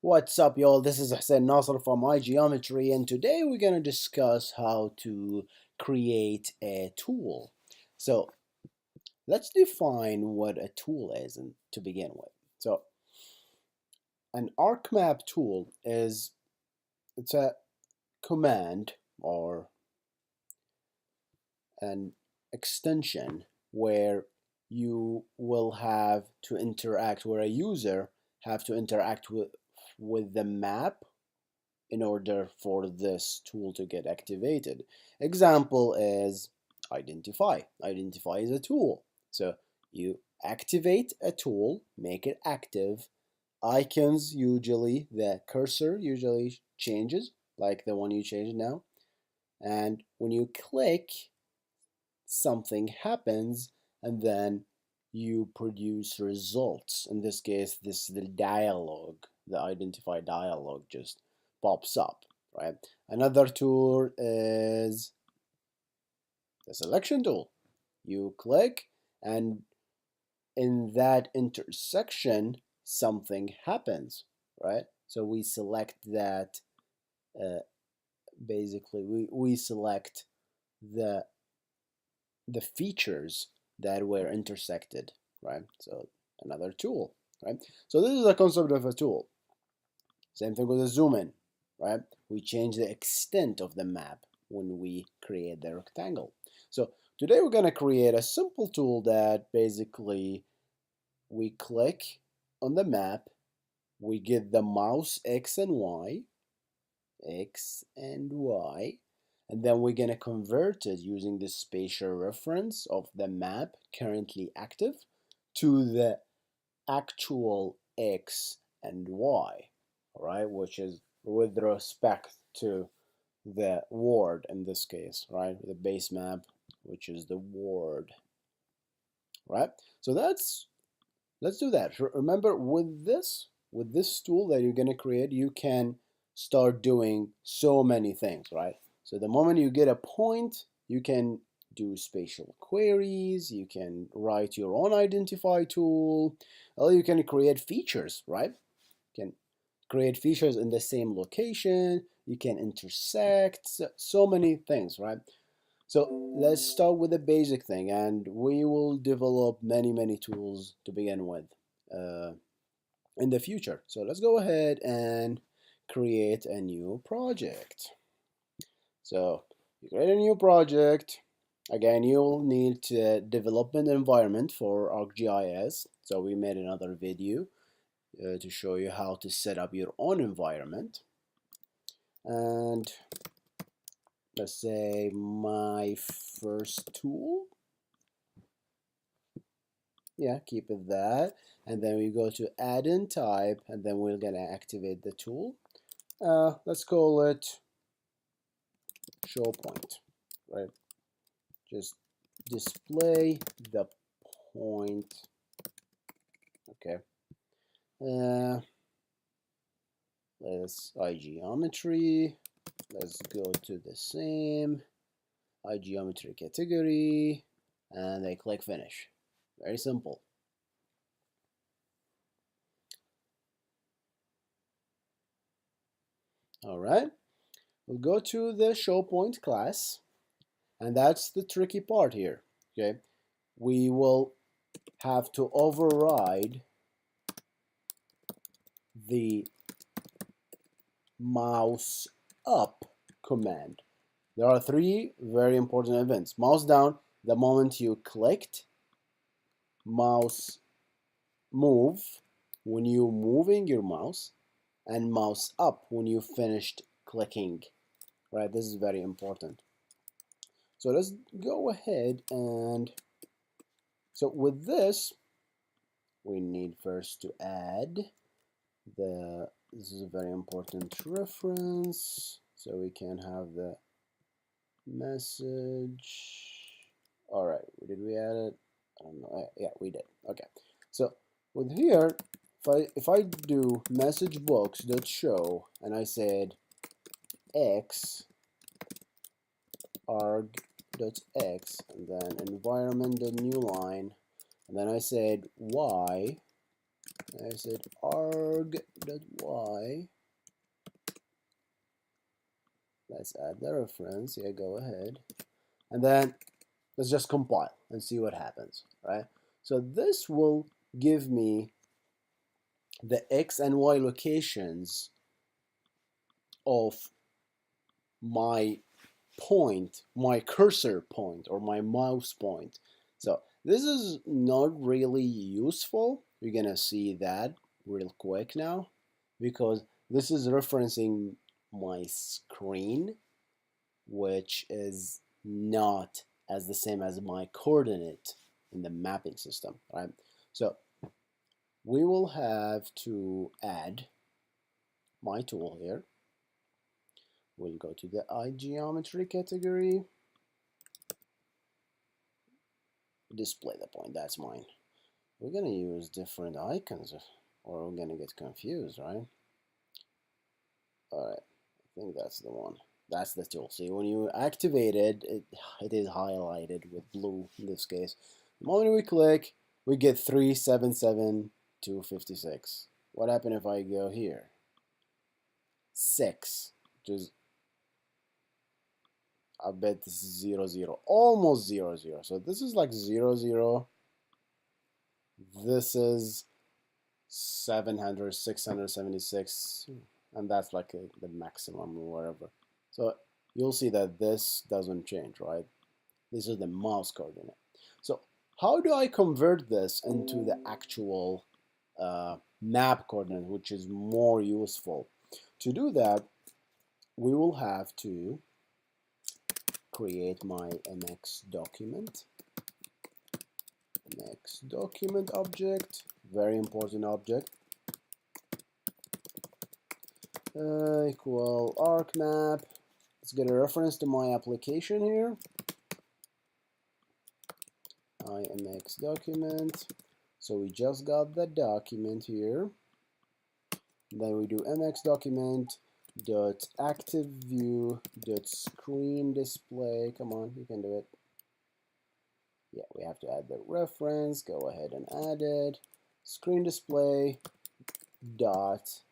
What's up, y'all? This is Hussein Nasser from iGeometry, and today we're going to discuss how to create a tool. So, let's define what a tool is to begin with. So, an ArcMap tool it's a command or an extension where you will have to interact, where a user have to interact with the map in order for this tool to get activated. Example is identify. Identify is a tool. So you activate a tool, make it active. Icons usually, the cursor usually changes, like the one you changed now. And when you click, something happens, and then you produce results. In this case, the dialogue, the identify dialogue just pops up, right? Another tool is the selection tool. You click, and in that intersection, something happens, right? So we select that, uh, basically, we select the the features that were intersected, right? So another tool, right? So this is the concept of a tool. Same thing with the zoom in, right? We change the extent of the map when we create the rectangle. So today we're going to create a simple tool that basically we click on the map, we get the mouse X and Y, and then we're going to convert it using the spatial reference of the map currently active to the actual X and Y, all right, which is with respect to the word in this case, right, the base map, which is the word, right? So let's do that. Remember, with this tool that you're going to create, you can start doing so many things, right? So the moment you get a point, you can do spatial queries, you can write your own identify tool, or you can create features, right? You can create features in the same location, you can intersect, so many things, right? So let's start with the basic thing, and we will develop many tools to begin with uh, in the future. So let's go ahead and create a new project. So you create a new project. Again, you'll need a development environment for ArcGIS. So we made another video to show you how to set up your own environment. And let's say my first tool. Yeah, keep it that. And then we go to add in type, and then we're gonna activate the tool. Let's call it show point, right? Just display the point. Okay. Uh, let's iGeometry. Let's go to the same iGeometry category, and I click finish. Very simple. All right. We'll go to the show point class, and that's the tricky part here. Okay. We will have to override the mouse up command. There are three very important events. Mouse down the moment you clicked, mouse move when you moving your mouse, and mouse up when you finished clicking. Right, this is very important. So let's go ahead and so with this we need first to add the this is a very important reference so we can have the message. All right, did we add it? I don't know. Yeah, we did. Okay, so with here, if I do message box dot show and I said x arg dot x and then environment dot new line and then I said y I said arg.y. Let's add the reference. Yeah, go ahead. And then let's just compile and see what happens, right? So this will give me the X and Y locations of my point, my cursor point, or my mouse point. So this is not really useful. You're gonna see that real quick now, because this is referencing my screen, which is not as the same as my coordinate in the mapping system, right? So we will have to add my tool here. We'll go to the iGeometry category, display the point, that's mine. We're gonna use different icons or we're gonna get confused, right? Alright, I think that's the one. That's the tool. See, when you activate it, it is highlighted with blue in this case. The moment we click, we get 377,256. What happened if I go here? 6, which is, I bet this is 0, 0, almost 0, 0. So this is like 0, 0. This is 700, 676, and that's like the maximum or whatever. So you'll see that this doesn't change, right? This is the mouse coordinate. So how do I convert this into the actual map coordinate, which is more useful? To do that, we will have to create my MX document. MX document object, very important object. Equal ArcMap. Let's get a reference to my application here. IMX document. So we just got the document here. Then we do mx document dot active view dot screen display. Come on, you can do it. Yeah, we have to add the reference. Go ahead and add it. Screen display dot.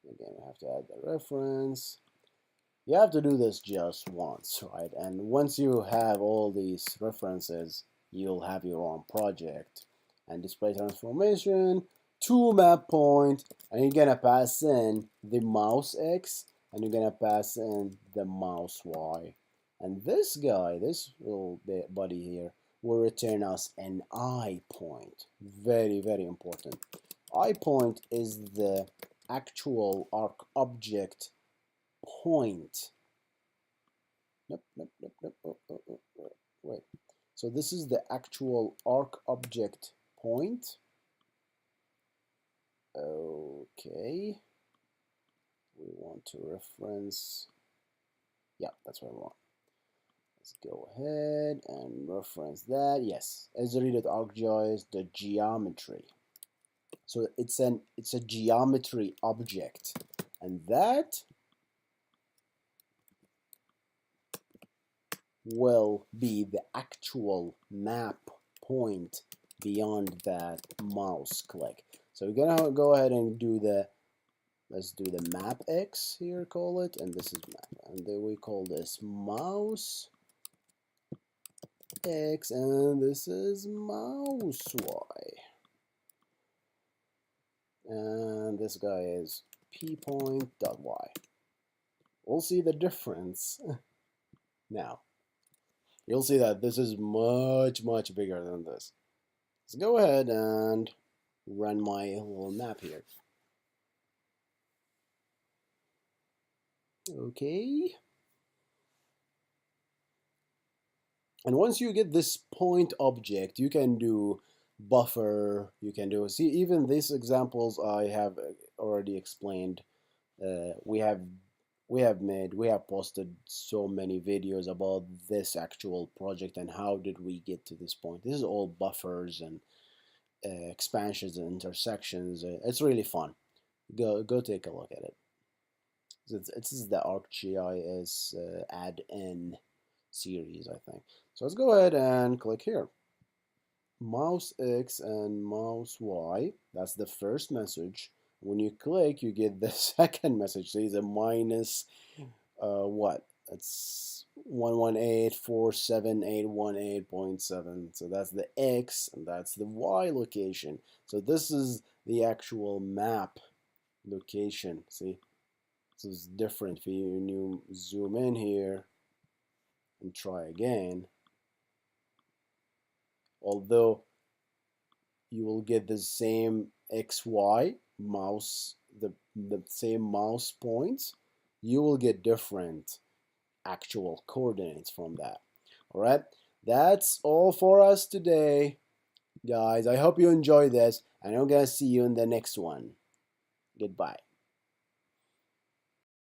Again, we have to add the reference. You have to do this just once, right? And once you have all these references, you'll have your own project. And display transformation to map point, and you're gonna pass in the mouse X, and you're gonna pass in the mouse Y. And this guy, this little buddy here, will return us an I point. Very, very important. I point is the actual arc object point. Nope, nope, nope, nope. Wait. So this is the actual arc object point. Okay. We want to reference. Yeah, that's what I want. Let's go ahead and reference that. Yes, Esri.arcgis, the geometry. So it's a geometry object, and that will be the actual map point beyond that mouse click. So we're gonna go ahead and do the, let's do the map X here, call it, and this is map, and then we call this mouse X, and this is mouse Y, and this guy is p point.y. We'll see the difference now. You'll see that this is much, much bigger than this. Let's go ahead and run my little map here. Okay. And once you get this point object, you can do buffer, you can do, see, even these examples I have already explained. We have posted so many videos about this actual project and how did we get to this point. This is all buffers and expansions and intersections. It's really fun. Go take a look at it. It's the ArcGIS add-in series, I think. So let's go ahead and click here. mouse X and mouse Y. That's the first message. When you click, you get the second message. So it's a minus what? It's 118.47818.7. So that's the X and that's the Y location. So this is the actual map location. See, this is different for you. When you zoom in here and try again, although you will get the same XY mouse, the same mouse points, you will get different actual coordinates from that. All right, that's all for us today, guys. I hope you enjoyed this, and I'm gonna see you in the next one. Goodbye.